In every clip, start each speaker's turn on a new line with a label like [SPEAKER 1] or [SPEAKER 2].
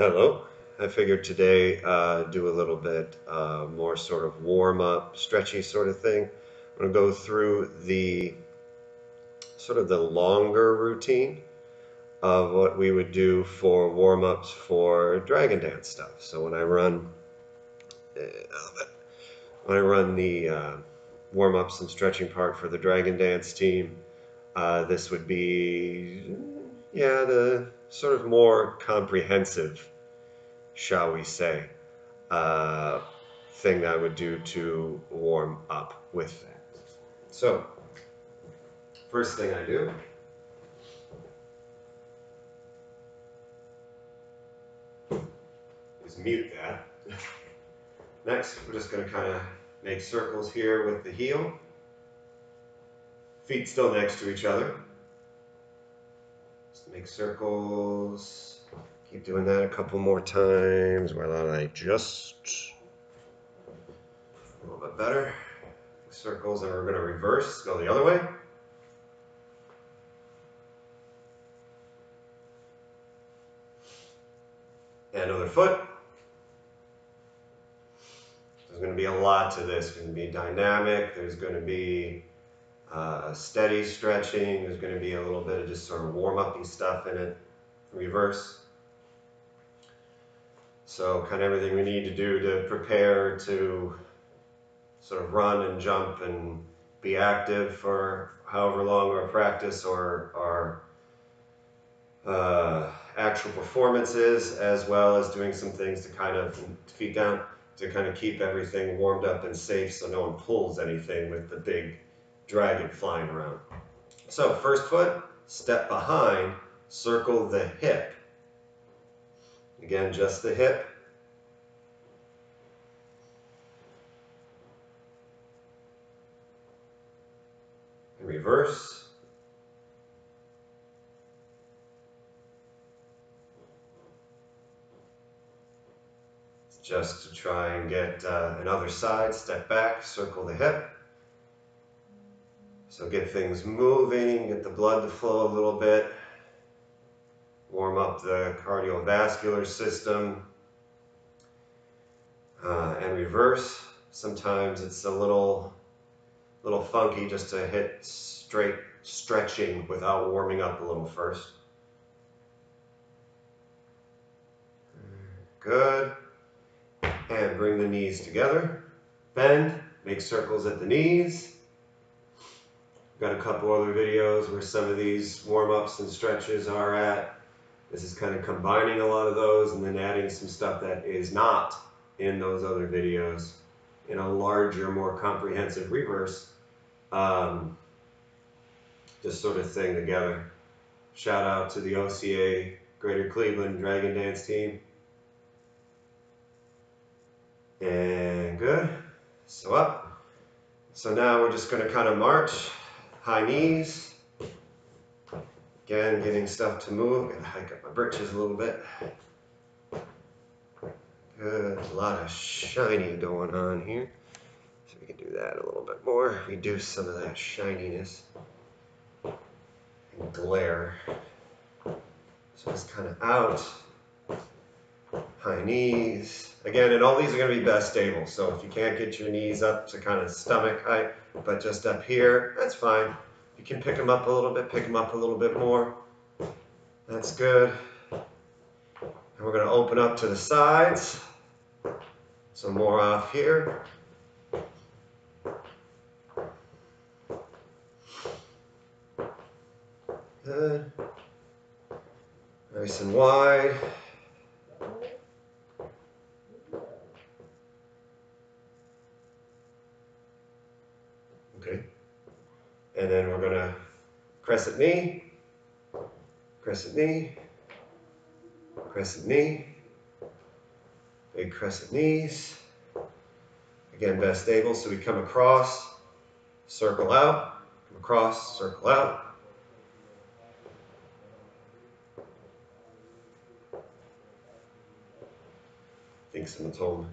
[SPEAKER 1] Hello. I figured today do a little bit more sort of warm up, stretchy sort of thing. I'm going to go through the sort of the longer routine of what we would do for warm ups for dragon dance stuff. So when I run the warm ups and stretching part for the dragon dance team, this would be the sort of more comprehensive, shall we say, uh, thing that I would do to warm up with that. So, first thing I do is mute that. Next, we're just going to kind of make circles here with the heel. Feet still next to each other. Just make circles. Keep doing that a couple more times while I adjust. A little bit better. Circles, and we're going to reverse, go the other way. And another foot. There's going to be a lot to this. There's going to be dynamic. There's going to be steady stretching. There's going to be a little bit of just sort of warm-uppy stuff in it. Reverse. So kind of everything we need to do to prepare to sort of run and jump and be active for however long our practice or our actual performance is, as well as doing some things to kind of feet down to kind of keep everything warmed up and safe so no one pulls anything with the big dragon flying around. So first foot, step behind, circle the hip. Again, just the hip. And reverse. Just to try and get another side, step back, circle the hip. So get things moving, get the blood to flow a little bit, warm up the cardiovascular system, and reverse. Sometimes it's a little funky just to hit straight stretching without warming up a little first. Good. And bring the knees together. Bend, make circles at the knees. Got a couple other videos where some of these warm-ups and stretches are at. This is kind of combining a lot of those and then adding some stuff that is not in those other videos in a larger, more comprehensive reverse, just sort of thing together. Shout out to the OCA Greater Cleveland Dragon Dance team. And good. So up. So now we're just going to kind of march. High knees. Again, getting stuff to move. Gotta hike up my britches a little bit. Good. A lot of shiny going on here. So we can do that a little bit more. Reduce some of that shininess and glare. So it's kind of out. High knees. Again, and all these are going to be best stable. So if you can't get your knees up to kind of stomach height, but just up here, that's fine. You can pick them up a little bit, pick them up a little bit more. That's good. And we're going to open up to the sides. So more off here. Good. Nice and wide. Okay. And then we're going to crescent knee, crescent knee, crescent knee, big crescent knees. Again, best stable, so we come across, circle out, come across, circle out. I think someone's home.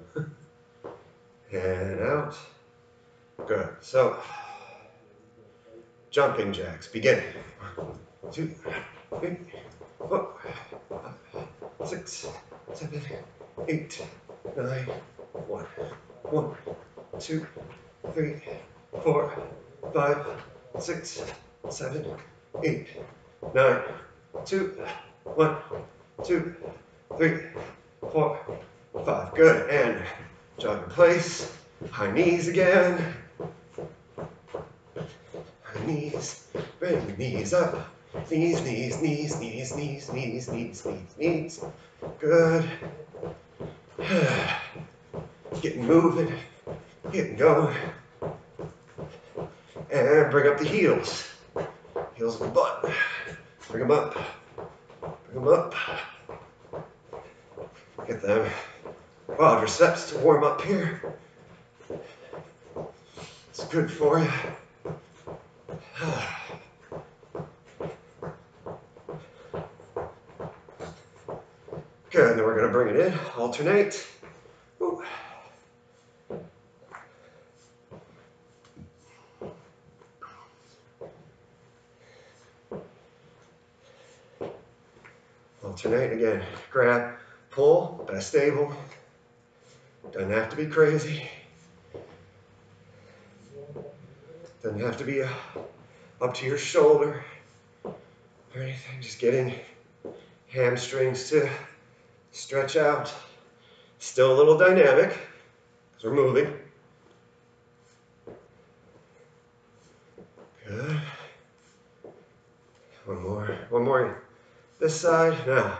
[SPEAKER 1] And out. Good. So, jumping jacks, begin. 1, 2, 3, 4, 5, 6, 7, 8, 9, 1, 1, 2, 3, 4, 5, 6, 7, 8, 9, 2, 1, 2, 3, 4, 5. Good. And jog in place. High knees again. High knees. Bring the knees up. Knees, knees, knees, knees, knees, knees, knees, knees, knees. Good. Getting moving. Getting going. And bring up the heels. Heels of the butt. Bring them up. Bring them up. Get them quadriceps to warm up here. It's good for you. Good, then we're going to bring it in, alternate. Ooh. Alternate again, grab, pull, best able. Doesn't have to be crazy. Doesn't have to be up to your shoulder or anything. Just getting hamstrings to stretch out. Still a little dynamic because we're moving. Good. One more this side. Now,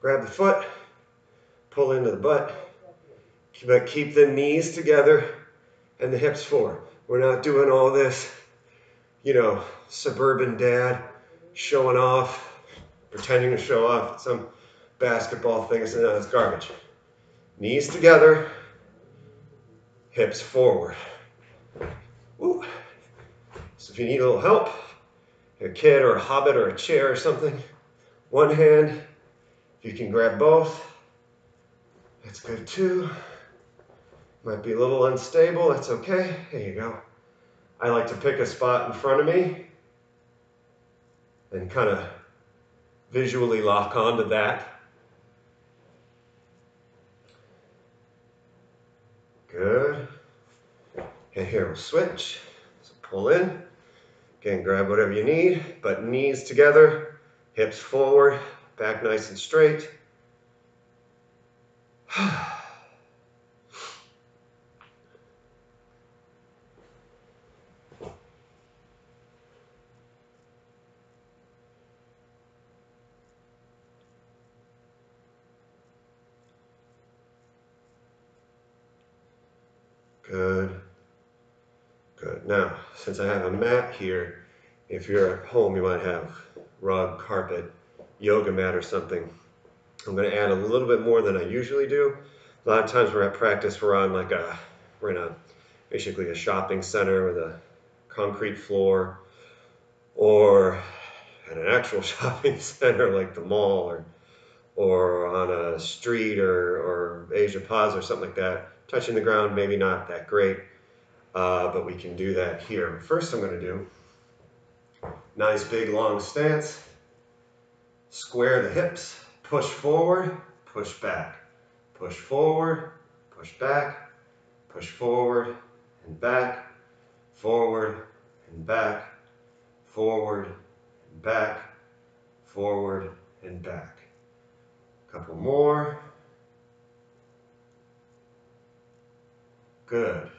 [SPEAKER 1] grab the foot, pull into the butt, but keep the knees together and the hips forward. We're not doing all this, you know, suburban dad showing off, pretending to show off some basketball thing. No, it's garbage. Knees together, hips forward. Woo. So if you need a little help, a kid or a hobbit or a chair or something, one hand, if you can grab both, that's good too. Might be a little unstable, that's okay. There you go. I like to pick a spot in front of me and kind of visually lock onto that. Good. And here we'll switch. So pull in. Again, grab whatever you need, but knees together, hips forward, back nice and straight. Good. Good. Now, since I have a mat here, if you're at home, you might have rug, carpet, yoga mat or something. I'm going to add a little bit more than I usually do. A lot of times we're at practice, we're in basically a shopping center with a concrete floor, or at an actual shopping center like the mall, or on a street or Asia Plaza or something like that. Touching the ground, maybe not that great, but we can do that here. First I'm going to do nice big long stance, square the hips, push forward, push back, push forward, push back, push forward and back, forward and back, forward and back, forward and back. Couple more. Good.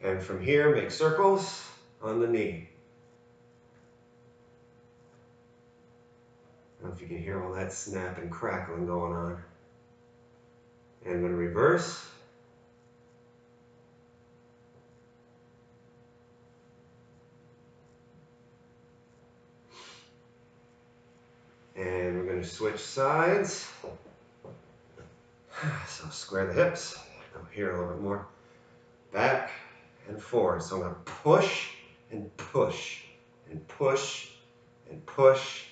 [SPEAKER 1] And from here, make circles on the knee. I don't know if you can hear all that snap and crackling going on. And I'm going to reverse. And we're going to switch sides. So square the hips. Go here a little bit more. Back and forward. So I'm going to push and push and push and push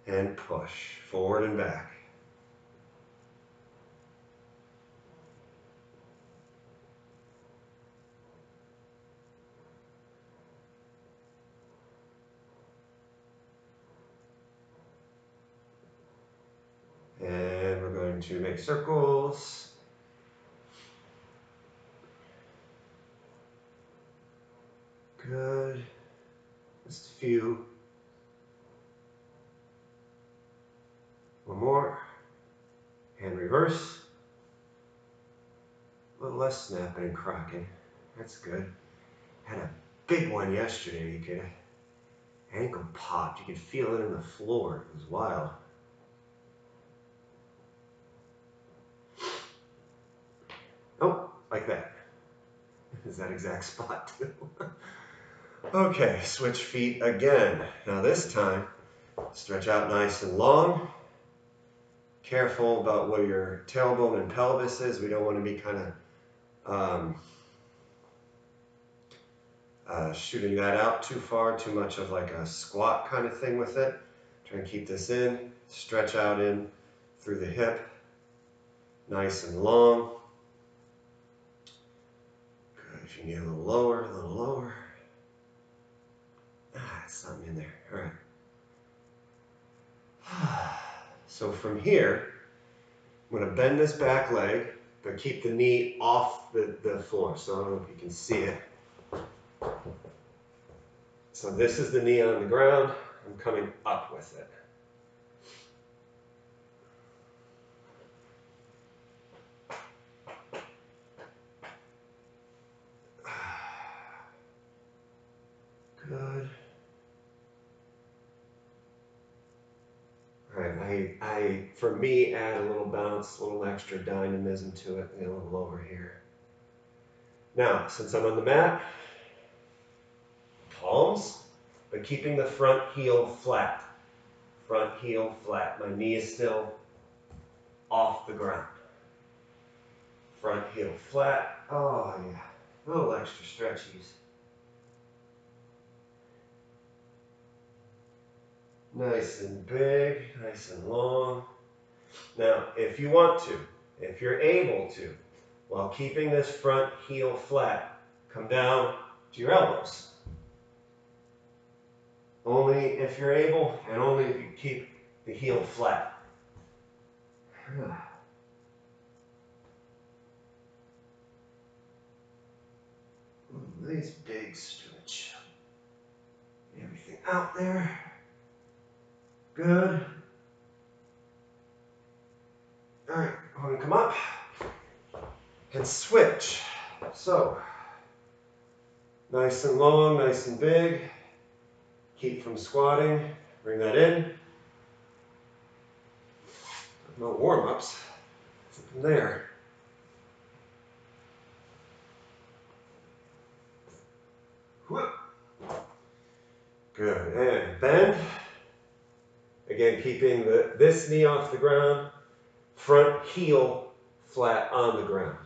[SPEAKER 1] and push. Forward and back. And going to make circles. Good. Just a few. One more. And reverse. A little less snapping and cracking. That's good. Had a big one yesterday. You could ankle popped. You could feel it in the floor. It was wild. Oh, like that. Is that exact spot too? Okay, switch feet again. Now this time, stretch out nice and long. Careful about where your tailbone and pelvis is. We don't want to be kind of shooting that out too far, too much of like a squat kind of thing with it. Try and keep this in, stretch out in through the hip, nice and long. Good, if you need a little lower, a little lower. Something in there, all right. So from here, I'm gonna bend this back leg, but keep the knee off the floor. So I don't know if you can see it. So this is the knee on the ground. I'm coming up with it. Good. All right, for me, add a little bounce, a little extra dynamism to it, a little lower here. Now, since I'm on the mat, palms, but keeping the front heel flat. Front heel flat. My knee is still off the ground. Front heel flat. Oh yeah, little extra stretchies. Nice and big, nice and long. Now, if you want to, if you're able to, while keeping this front heel flat, come down to your elbows. Only if you're able, and only if you keep the heel flat. Nice big stretch. Everything out there. Good. All right, I'm gonna come up and switch. So, nice and long, nice and big. Keep from squatting. Bring that in. No warm-ups. Something there. Whoop. Good, and bend. Again, keeping this knee off the ground, front heel flat on the ground.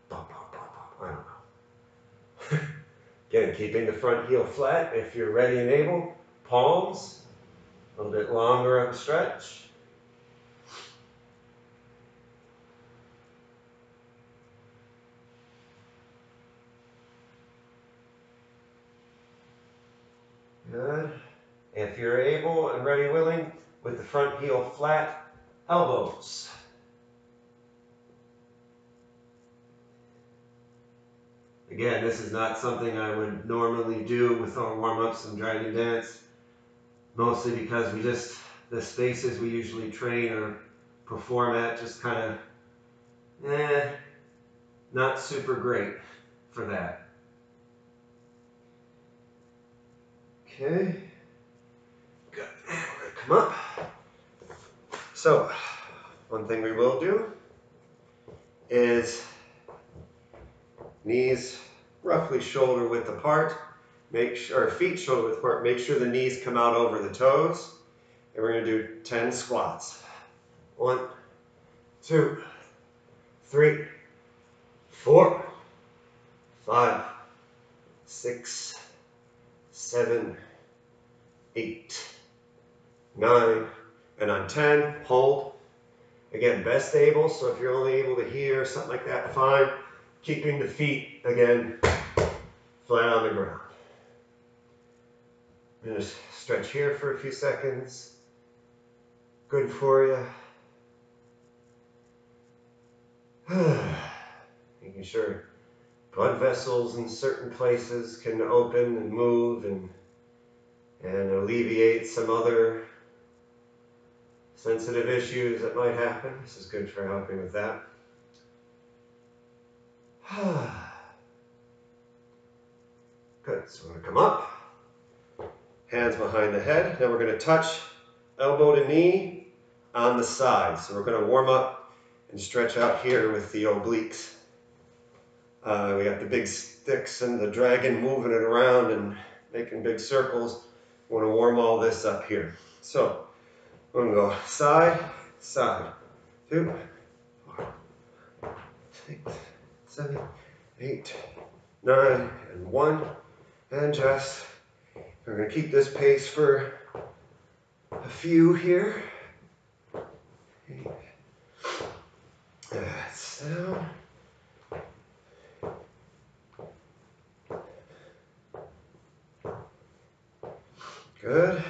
[SPEAKER 1] I don't know. Again, keeping the front heel flat. If you're ready and able, palms, a little bit longer of a stretch. Good. If you're able and ready, willing, with the front heel flat, elbows. Again, this is not something I would normally do with our warm-ups and dragon dance, mostly because the spaces we usually train or perform at just kind of, not super great for that. Okay, good, and we're gonna come up. So, one thing we will do is knees roughly shoulder width apart, feet shoulder width apart, make sure the knees come out over the toes, and we're gonna do 10 squats. 1, 2, 3, 4, 5, 6, 7, 8, 9, and on 10, hold. Again, best able, so if you're only able to hear something like that, fine. Keeping the feet, again, flat on the ground. gonna stretch here for a few seconds. Good for you. Making sure blood vessels in certain places can open and move and alleviate some other sensitive issues that might happen. This is good for helping with that. Good, so we're gonna come up, hands behind the head. Now we're gonna touch elbow to knee on the side. So we're gonna warm up and stretch out here with the obliques. We got the big sticks and the dragon moving it around and making big circles. We want to warm all this up here. So we're going to go side, side, 2, 4, 6, 7, 8, 9, and 1. And just, we're going to keep this pace for a few here. That's down. Good.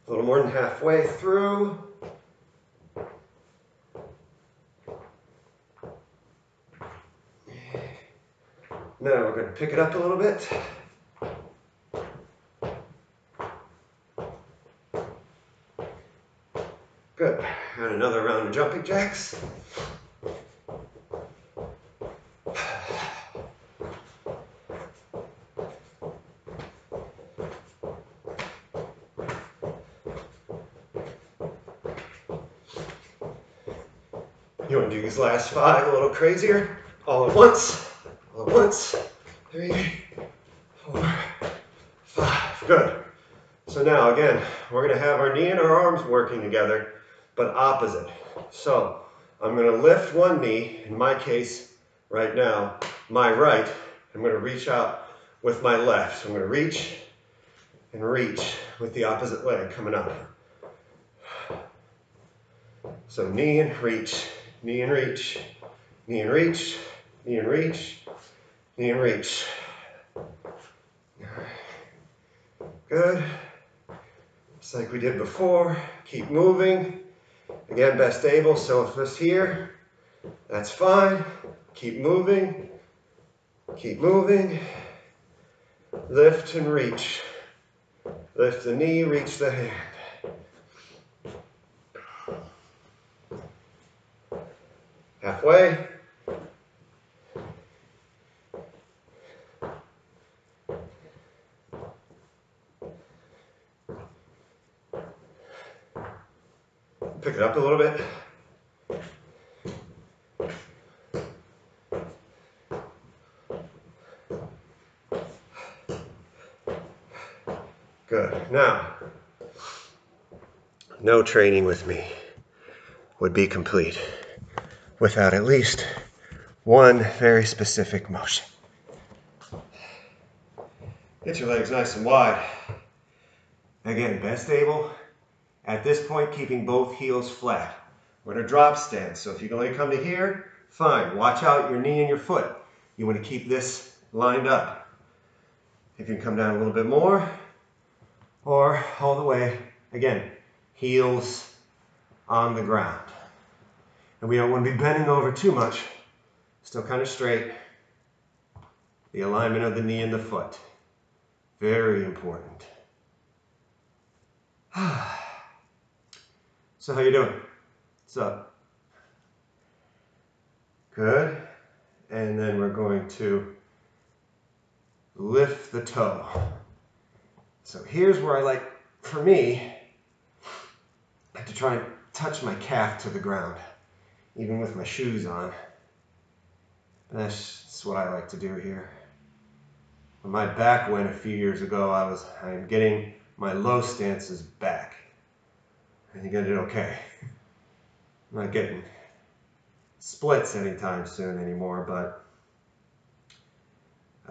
[SPEAKER 1] A little more than halfway through. Now we're going to pick it up a little bit. Good. And another round of jumping jacks. You want to do these last 5 a little crazier? All at once. All at once. 3, 4, 5. Good. So now again, we're going to have our knee and our arms working together, but opposite. So I'm going to lift one knee, in my case right now, my right. I'm going to reach out with my left. So I'm going to reach and reach with the opposite leg coming up. So knee and reach, knee and reach, knee and reach, knee and reach, knee and reach. Good. Just like we did before. Keep moving. Again, best able. So if it's here, that's fine. Keep moving. Keep moving. Lift and reach. Lift the knee, reach the hand. Halfway. Pick it up a little bit. Good. Now, no training with me would be complete without at least one very specific motion. Get your legs nice and wide. Again, best able. At this point, keeping both heels flat. We're in a drop stance, so if you can only come to here, fine. Watch out your knee and your foot. You want to keep this lined up. If you can come down a little bit more, or all the way, again, heels on the ground. And we don't want to be bending over too much. Still kind of straight. The alignment of the knee and the foot. Very important. So how you doing? What's up? Good. And then we're going to lift the toe. So here's where I like, for me, I like to try and touch my calf to the ground, even with my shoes on. And that's what I like to do here. When my back went a few years ago, I'm getting my low stances back. I think I did okay. I'm not getting splits anytime soon anymore, but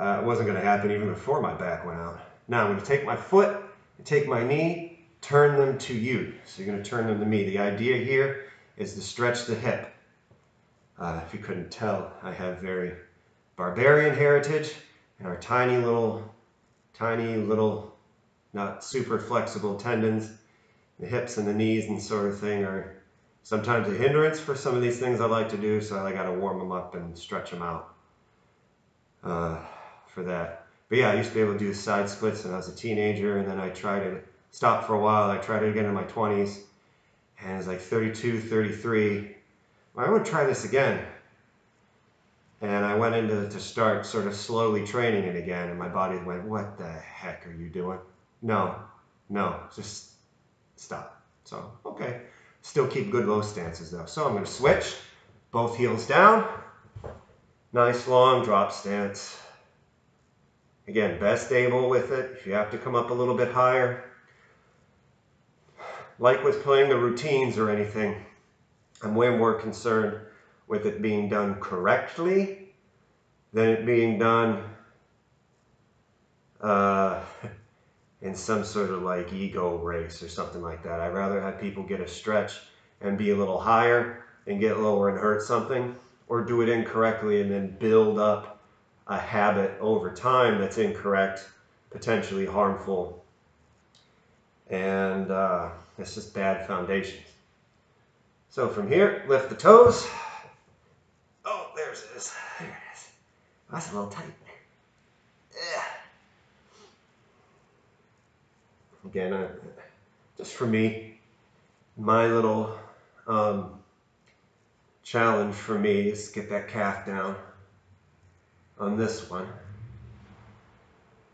[SPEAKER 1] it wasn't going to happen even before my back went out. Now I'm going to take my foot and take my knee, turn them to you. So you're going to turn them to me. The idea here is to stretch the hip. If you couldn't tell, I have very barbarian heritage, and our tiny little not super flexible tendons. The hips and the knees and sort of thing are sometimes a hindrance for some of these things I like to do, so I got to warm them up and stretch them out for that. But yeah, I used to be able to do side splits when I was a teenager, and then I tried it, stopped for a while. I tried it again in my 20s, and it was like 32, 33. I would try this again. And I went into to start sort of slowly training it again, and my body went, what the heck are you doing? No, just stop. So, okay. Still keep good low stances though. So I'm going to switch, both heels down. Nice long drop stance. Again, best able with it. If you have to come up a little bit higher. Like with playing the routines or anything, I'm way more concerned with it being done correctly than it being done in some sort of like ego race or something like that. I'd rather have people get a stretch and be a little higher and get lower and hurt something, or do it incorrectly and then build up a habit over time that's incorrect, potentially harmful, and it's just bad foundations. So from here, lift the toes. Oh, there's it is. There it is. That's a little tight. Yeah. Again, just for me, my little challenge for me is to get that calf down on this one.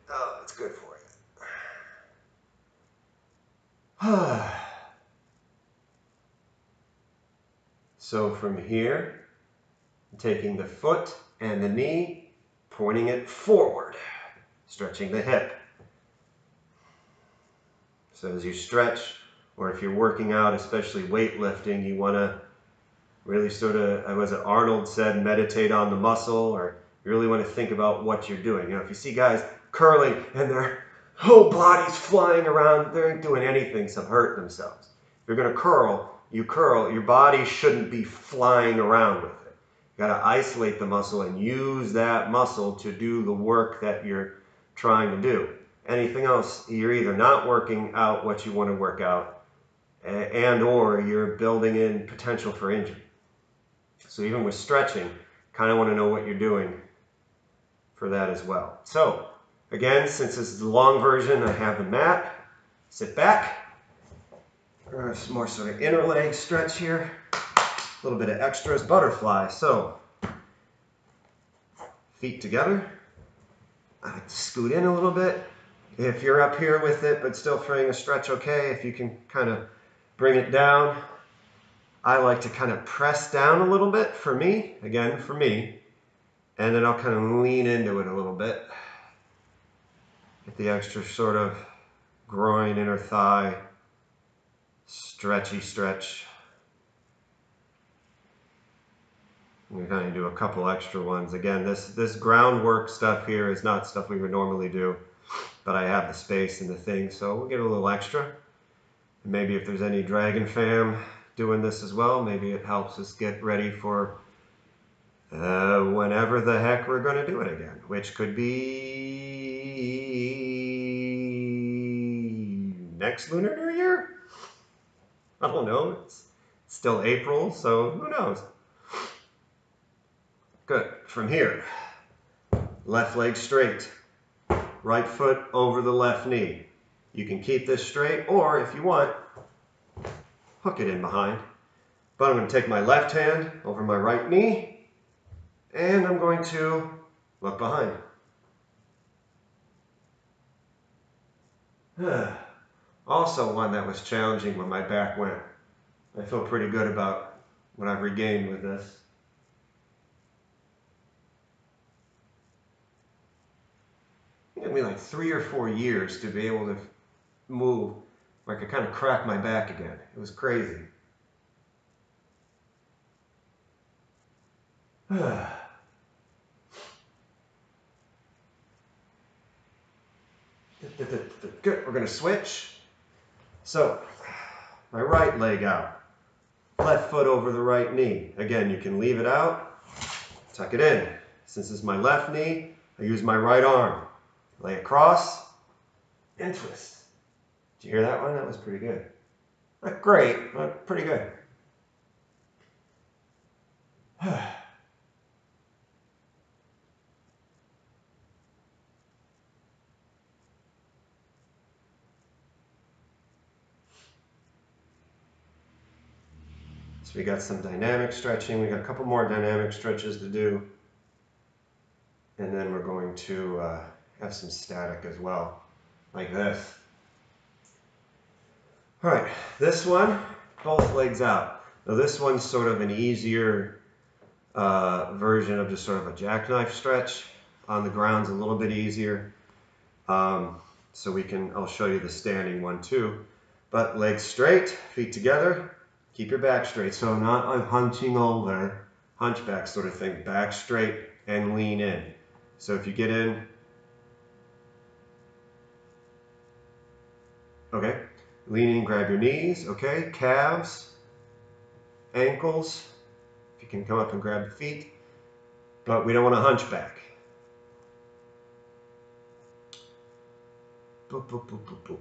[SPEAKER 1] Oh, that's good for you. So from here, taking the foot and the knee, pointing it forward, stretching the hip. So as you stretch, or if you're working out, especially weightlifting, you want to really sort of, as Arnold said, meditate on the muscle, or you really want to think about what you're doing. You know, if you see guys curling and their whole body's flying around, they ain't doing anything to hurt themselves. If you're going to curl, your body shouldn't be flying around with it. You got to isolate the muscle and use that muscle to do the work that you're trying to do. Anything else, you're either not working out what you want to work out, and or you're building in potential for injury. So even with stretching, kind of want to know what you're doing for that as well. So again, since this is the long version, I have the mat. Sit back. Some more sort of inner leg stretch here. A little bit of extras, butterfly. So feet together. I like to scoot in a little bit. If you're up here with it, but still feeling a stretch okay, if you can kind of bring it down. I like to kind of press down a little bit for me, again, for me, and then I'll kind of lean into it a little bit. Get the extra sort of groin, inner thigh, stretchy stretch. We're going to do a couple extra ones. Again, this groundwork stuff here is not stuff we would normally do, but I have the space and the thing, so we'll get a little extra. And maybe if there's any Dragon fam doing this as well, maybe it helps us get ready for whenever the heck we're going to do it again, which could be next Lunar New Year? I don't know. It's still April, so who knows? Good. From here, left leg straight, right foot over the left knee. You can keep this straight, or if you want, hook it in behind. But I'm going to take my left hand over my right knee, and I'm going to look behind. Also one that was challenging when my back went. I feel pretty good about what I've regained with this. It took me like 3 or 4 years to be able to move where I could kind of crack my back again. It was crazy. Good. We're going to switch. So, my right leg out. Left foot over the right knee. Again, you can leave it out. Tuck it in. Since this is my left knee, I use my right arm. Lay across and twist. Did you hear that one? That was pretty good. Not great, but pretty good. So we got some dynamic stretching. We got a couple more dynamic stretches to do. And then we're going to have some static as well, like this. All right, this one, both legs out. Now this one's sort of an easier version of just sort of a jackknife stretch. On the ground's a little bit easier. So I'll show you the standing one too. But legs straight, feet together, keep your back straight. So not a hunching over, hunchback sort of thing. Back straight and lean in. So if you get in, okay, lean in, grab your knees, okay, calves, ankles, if you can come up and grab the feet, but we don't want to hunch back. Boop, boop, boop, boop, boop.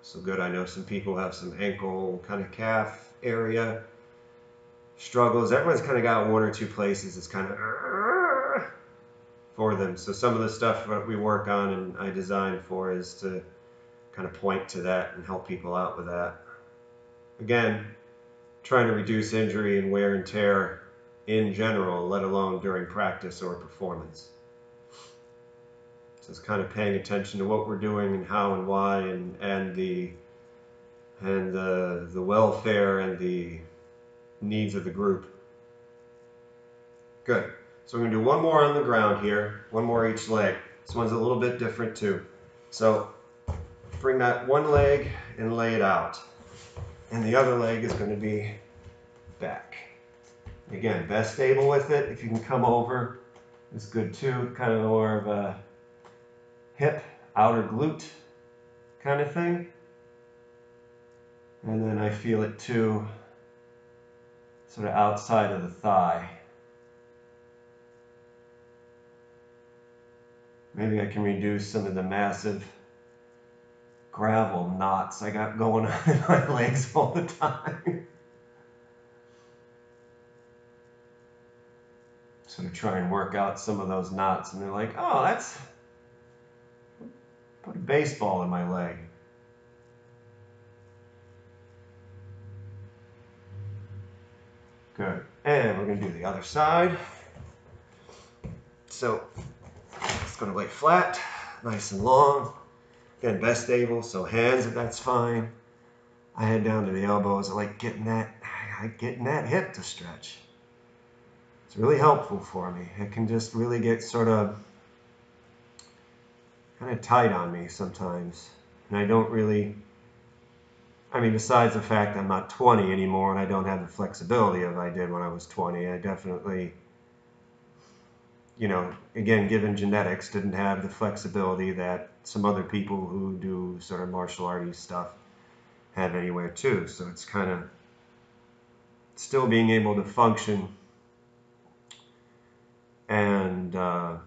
[SPEAKER 1] So good, I know some people have some ankle kind of calf area struggles. Everyone's kind of got one or two places it's kind of for them. So some of the stuff that we work on and I design for is to kind of point to that and help people out with that. Again, trying to reduce injury and wear and tear in general, let alone during practice or performance. So it's kind of paying attention to what we're doing and how and why and the welfare and the needs of the group. Good. So we're going to do one more on the ground here, one more each leg. This one's a little bit different too. So bring that one leg and lay it out. And the other leg is going to be back. Again, best stable with it. If you can come over, it's good too. Kind of more of a hip, outer glute kind of thing. And then I feel it too, sort of outside of the thigh. Maybe I can reduce some of the massive gravel knots I got going on in my legs all the time. Sort of try and work out some of those knots, and they're like, oh, that's, put a baseball in my leg. Good. And we're going to do the other side. So it's going to lay flat, nice and long. Again, best stable, so hands if that's fine. I head down to the elbows. I like getting that hip to stretch. It's really helpful for me. It can just really get sort of kind of tight on me sometimes. And I don't really, I mean, besides the fact I'm not 20 anymore and I don't have the flexibility of I did when I was 20, I definitely, you know, again, given genetics, didn't have the flexibility that some other people who do sort of martial arts stuff have anywhere too. So it's kind of still being able to function and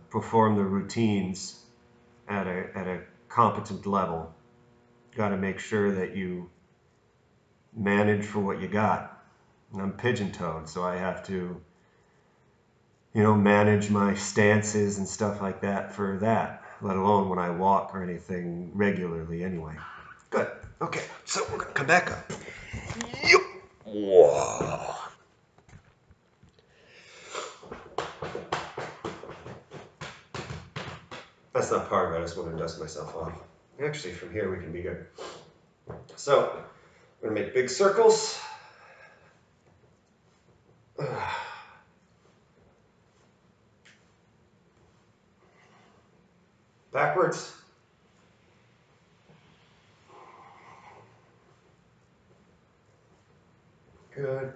[SPEAKER 1] perform the routines at a competent level. Got to make sure that you manage for what you got. And I'm pigeon-toed, so I have to, you know, manage my stances and stuff like that for that, let alone when I walk or anything regularly anyway. Good. Okay, so we're going to come back up. Yep. Whoa. That's not part of it. I just want to dust myself off. Actually, from here we can be good. So, I'm going to make big circles. Backwards. Good.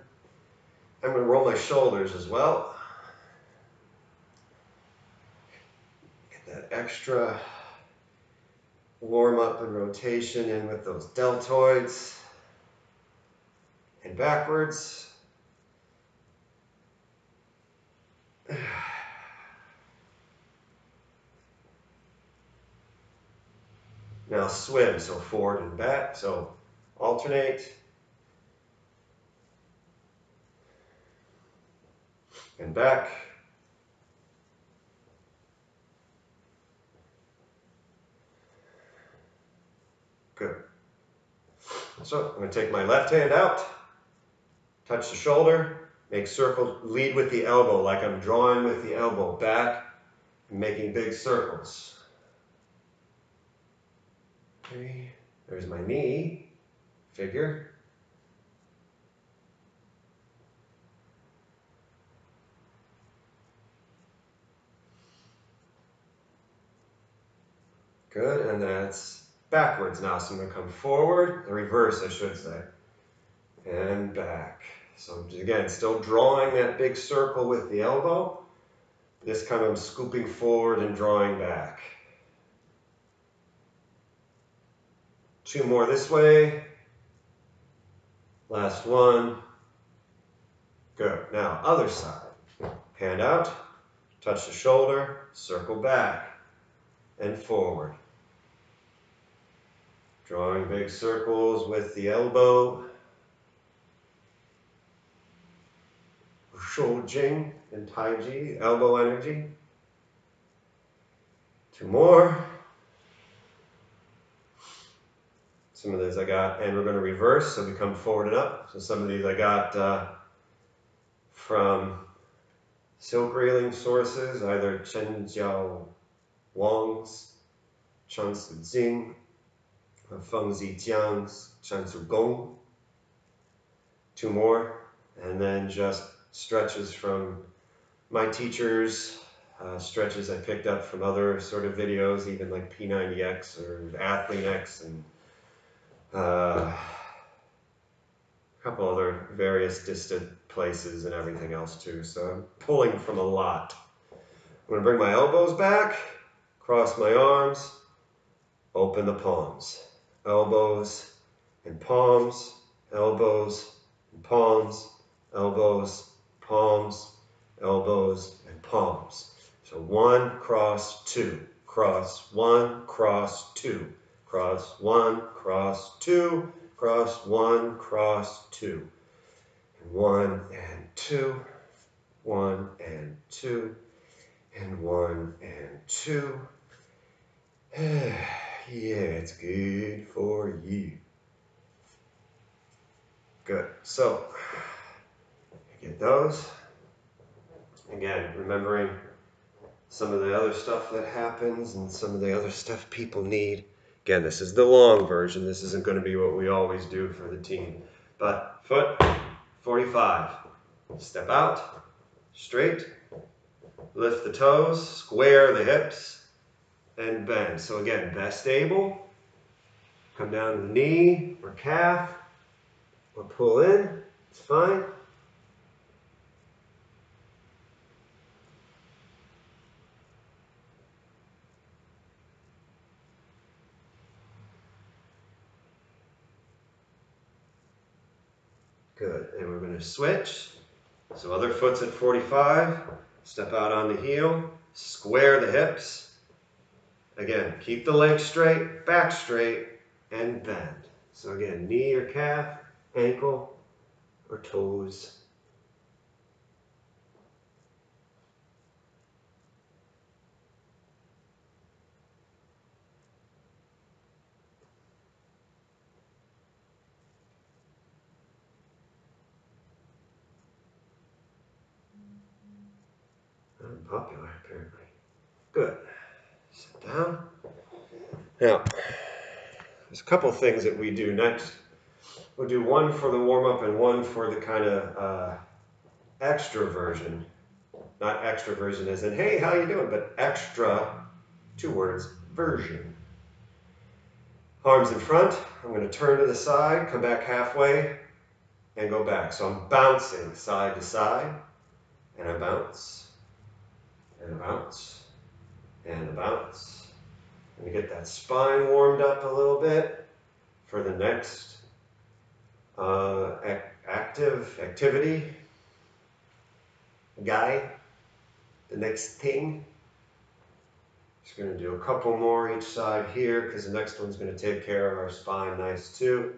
[SPEAKER 1] I'm going to roll my shoulders as well. Get that extra warm up and rotation in with those deltoids. And backwards. Now swim, so forward and back, so alternate. And back. Good. So I'm going to take my left hand out, touch the shoulder, make circle, lead with the elbow, like I'm drawing with the elbow back, and making big circles. Okay. There's my knee, figure. Good, and that's backwards now. So I'm going to come forward, the reverse I should say, and back. So again, still drawing that big circle with the elbow. This time I'm scooping forward and drawing back. 2 more this way. Last one. Good. Now, other side. Hand out, touch the shoulder, circle back and forward. Drawing big circles with the elbow. Shou Jing in Tai Chi, elbow energy. 2 more. Some of these I got, and we're going to reverse, so we come forward and up. So some of these I got from silk railing sources, either Chen Jiao Wang's Chan Su Jing, or Feng Zijiang's Chan Su Gong. 2 more, and then just stretches from my teachers, stretches I picked up from other sort of videos, even like P90X or AthleanX, and a couple other various distant places and everything else too. So I'm pulling from a lot. I'm going to bring my elbows back, cross my arms, open the palms. Elbows and palms, elbows and palms, elbows, palms, elbows, and palms. So 1, cross, 2, cross, 1, cross, 2, cross, 1, cross, 2, cross, 1, cross, 2. 1 and 2, 1 and 2, and 1 and 2. Yeah, it's good for you. Good. So, get those. Again, remembering some of the other stuff that happens and some of the other stuff people need. Again, this is the long version. This isn't going to be what we always do for the team. But foot, 45. Step out, straight. Lift the toes, square the hips, and bend. So again, best able. Come down to the knee or calf, or pull in. It's fine. Good, and we're going to switch. So other foot's at 45. Step out on the heel, square the hips. Again, keep the legs straight, back straight, and bend. So again, knee or calf, ankle, or toes. Unpopular, apparently. Good. Sit down. Now, there's a couple things that we do next. We'll do one for the warm-up and one for the kind of extra version. Not extra version as in, hey, how you doing? But extra, 2 words, version. Arms in front. I'm going to turn to the side, come back halfway, and go back. So I'm bouncing side to side, and I bounce, and a bounce, and a bounce. And get that spine warmed up a little bit for the next activity, guy, the next thing. Just Just going to do a couple more each side here because the next one's going to take care of our spine nice too.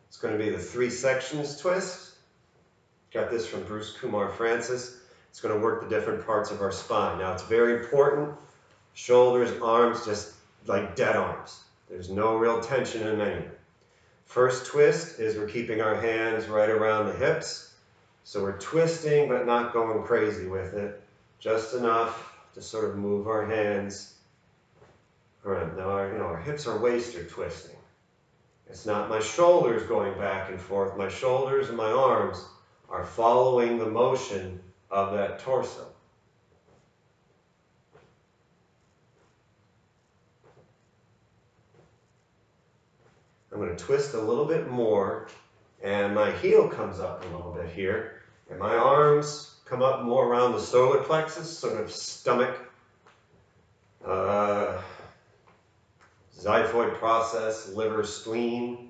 [SPEAKER 1] It's going to be the 3 sections twist. Got this from Bruce Kumar Francis. It's going to work the different parts of our spine. Now it's very important. Shoulders, arms, just like dead arms. There's no real tension in any of it. First twist is we're keeping our hands right around the hips. So we're twisting but not going crazy with it. Just enough to sort of move our hands around. Now our hips are waist are twisting. It's not my shoulders going back and forth. My shoulders and my arms are following the motion of that torso. I'm going to twist a little bit more, and my heel comes up a little bit here, and my arms come up more around the solar plexus, sort of stomach, xiphoid process, liver, spleen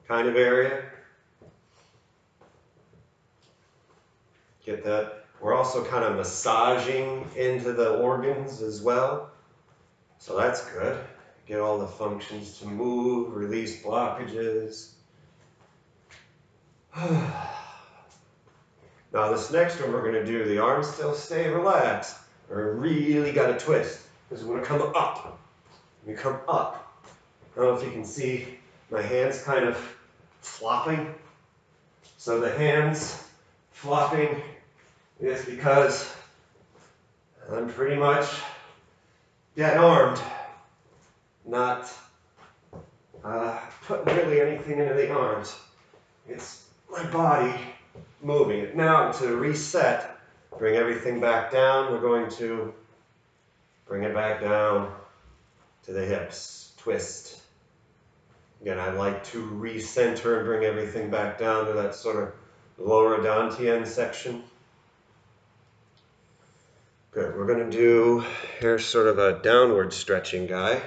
[SPEAKER 1] kind of area. Get that? We're also kind of massaging into the organs as well. So that's good. Get all the functions to move, release blockages. Now this next one we're going to do, the arms still stay relaxed. We really got to twist. Because we're going to come up. We come up. I don't know if you can see my hands kind of flopping. So the hands flopping is because I'm pretty much dead armed, not putting really anything into the arms. It's my body moving it. Now to reset, bring everything back down. We're going to bring it back down to the hips. Twist. Again, I like to recenter and bring everything back down to that sort of lower dantian section. Good. We're going to do, here's sort of a downward stretching guy.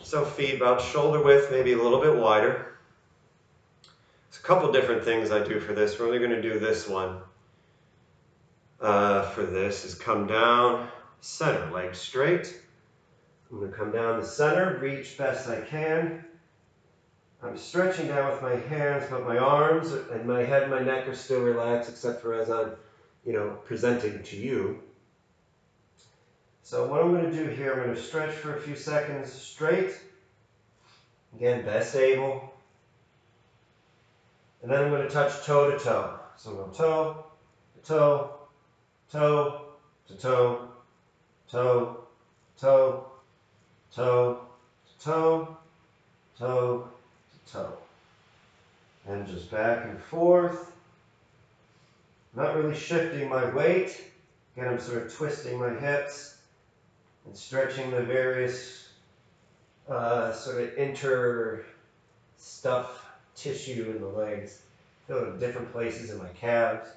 [SPEAKER 1] So feet about shoulder width, maybe a little bit wider. There's a couple different things I do for this. We're only going to do this one. For this is come down, center, legs straight. I'm going to come down the center, reach best I can. I'm stretching down with my hands, but my arms and my head and my neck are still relaxed, except for as I'm, presenting to you. So what I'm going to do here, I'm going to stretch for a few seconds straight. Again, best able. And then I'm going to touch toe to toe. So I'm going to toe, to toe, toe, to toe, toe, toe, toe, to toe, toe, to toe. And just back and forth. Not really shifting my weight. Again, I'm sort of twisting my hips and stretching the various sort of inter-stuff tissue in the legs. Feel it in different places in my calves.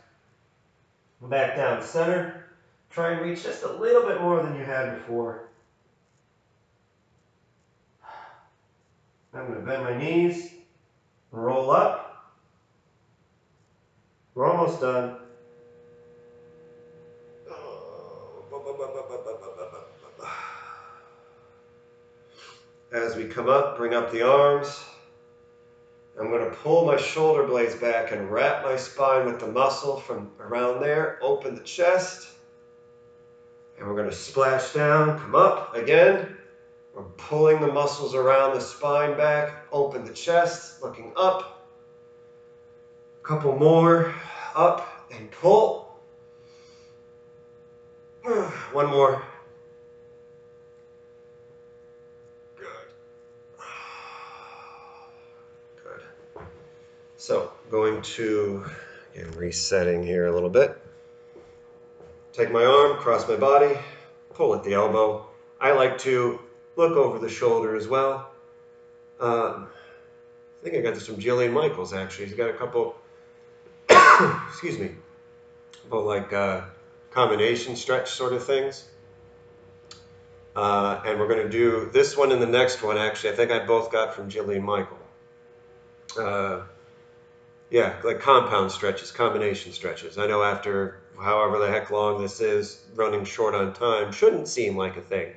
[SPEAKER 1] Back down center. Try and reach just a little bit more than you had before. I'm going to bend my knees, roll up. We're almost done. As we come up, bring up the arms. I'm going to pull my shoulder blades back and wrap my spine with the muscle from around there. Open the chest. And we're going to splash down, come up again. We're pulling the muscles around the spine back. Open the chest, looking up. A couple more. Up and pull. One more. Good. So, going to, again, resetting here a little bit. Take my arm, cross my body, pull at the elbow. I like to look over the shoulder as well. I think I got this from Jillian Michaels, actually. She's got a couple, excuse me, about like combination stretch sort of things. And we're going to do this one and the next one, actually. I think I both got from Jillian Michael. Yeah, like compound stretches, combination stretches. I know after however the heck long this is, running short on time shouldn't seem like a thing.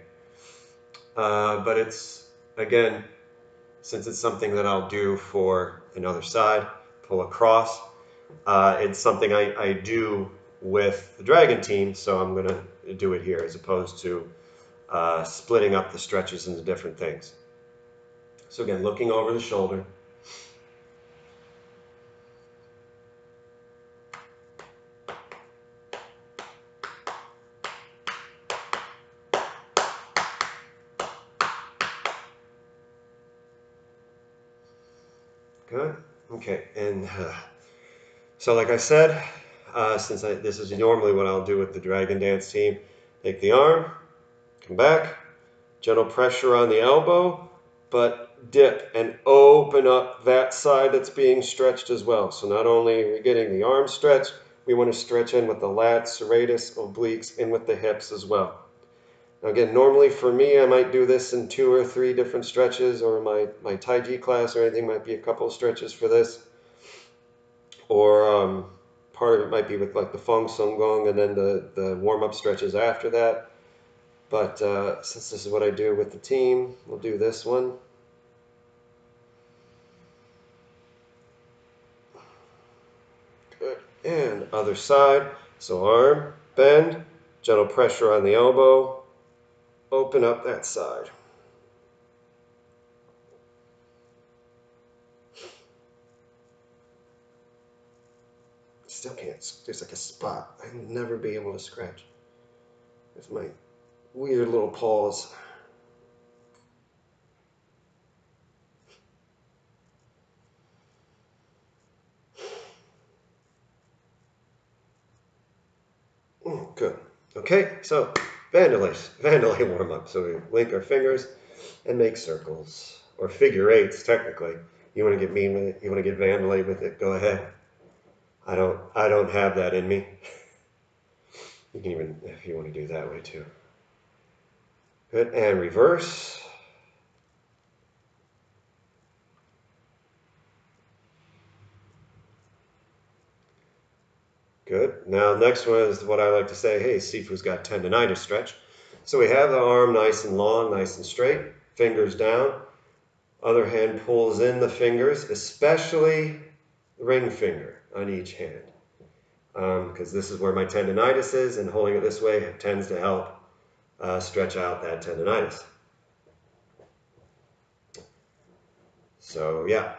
[SPEAKER 1] But it's, again, since it's something that I'll do for another side, pull across, it's something I do with the Dragon team, so I'm going to do it here as opposed to splitting up the stretches into different things. So again, looking over the shoulder. Good. Okay, and so like I said, since this is normally what I'll do with the Dragon Dance team, take the arm, come back, gentle pressure on the elbow, but dip and open up that side that's being stretched as well. So not only are we getting the arm stretched, we want to stretch in with the lats, serratus, obliques, in with the hips as well. Now again, normally for me, I might do this in 2 or 3 different stretches, or my Tai Chi class or anything might be a couple of stretches for this. Or part of it might be with like the Feng Sung Gong and then the warm-up stretches after that. But since this is what I do with the team, we'll do this one. Good. And other side. So arm, bend, gentle pressure on the elbow, open up that side. Still can't, there's like a spot. I'll never be able to scratch with my weird little paws. Good. Okay, so Vandalay warm up. So we link our fingers and make circles, or figure eights technically. You want to get mean with it? You want to get Vandalay with it? Go ahead. I don't have that in me. You can even, if you want to do that way too. Good, and reverse. Good. Now next one is what I like to say, hey, Sifu's got tendonitis stretch. So we have the arm nice and long, nice and straight, fingers down. Other hand pulls in the fingers, especially ring finger on each hand. Because this is where my tendonitis is, and holding it this way tends to help stretch out that tendonitis. So yeah,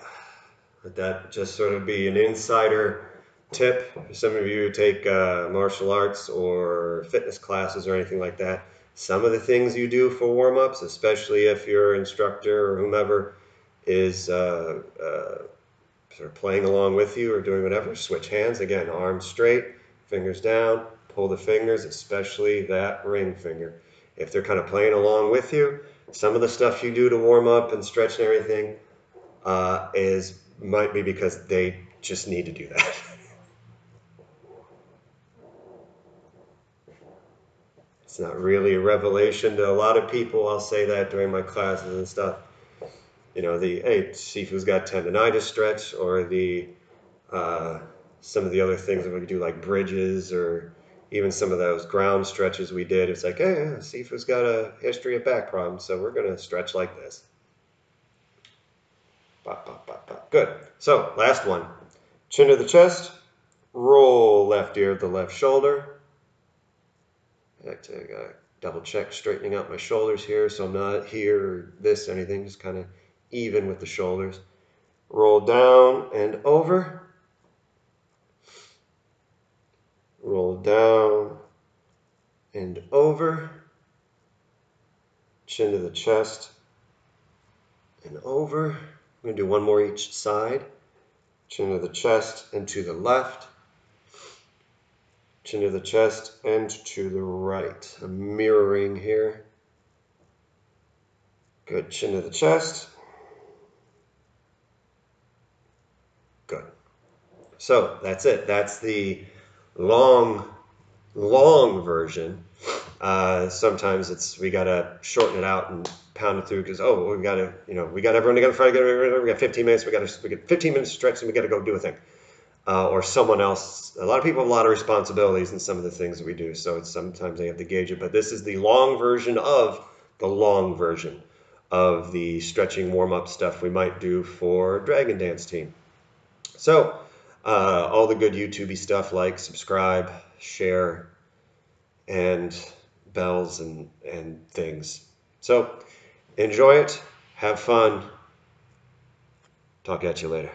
[SPEAKER 1] let that just sort of be an insider tip. For some of you who take martial arts or fitness classes or anything like that, some of the things you do for warm-ups, especially if your instructor or whomever is sort of playing along with you or doing whatever, switch hands. Again, arms straight, fingers down, pull the fingers, especially that ring finger. If they're kind of playing along with you, some of the stuff you do to warm up and stretch and everything might be because they just need to do that. It's not really a revelation to a lot of people. I'll say that during my classes and stuff. You know, hey, Sifu's got tendonitis stretch, or some of the other things that we do, like bridges, or even some of those ground stretches we did. It's like, hey, Sifu's got a history of back problems, so we're going to stretch like this. Bop, bop, bop, bop. Good. So, last one. Chin to the chest, roll left ear to the left shoulder. I like to double check straightening out my shoulders here, so I'm not here or this or anything, just kind of even with the shoulders. Roll down and over. Roll down and over. Chin to the chest and over. I'm going to do one more each side. Chin to the chest and to the left. Chin to the chest and to the right. I'm mirroring here. Good. Chin to the chest. Good. So that's it. That's the long version. Sometimes we gotta shorten it out and pound it through because we got everyone together Friday. We got 15 minutes. We got 15 minutes to stretch and we got to go do a thing. Or someone else. A lot of people have a lot of responsibilities in some of the things that we do, so sometimes they have to gauge it. But this is the long version of the long version of the stretching warm-up stuff we might do for Dragon Dance Team. So, all the good YouTubey stuff, like, subscribe, share, and bells and things. So, enjoy it, have fun, talk at you later.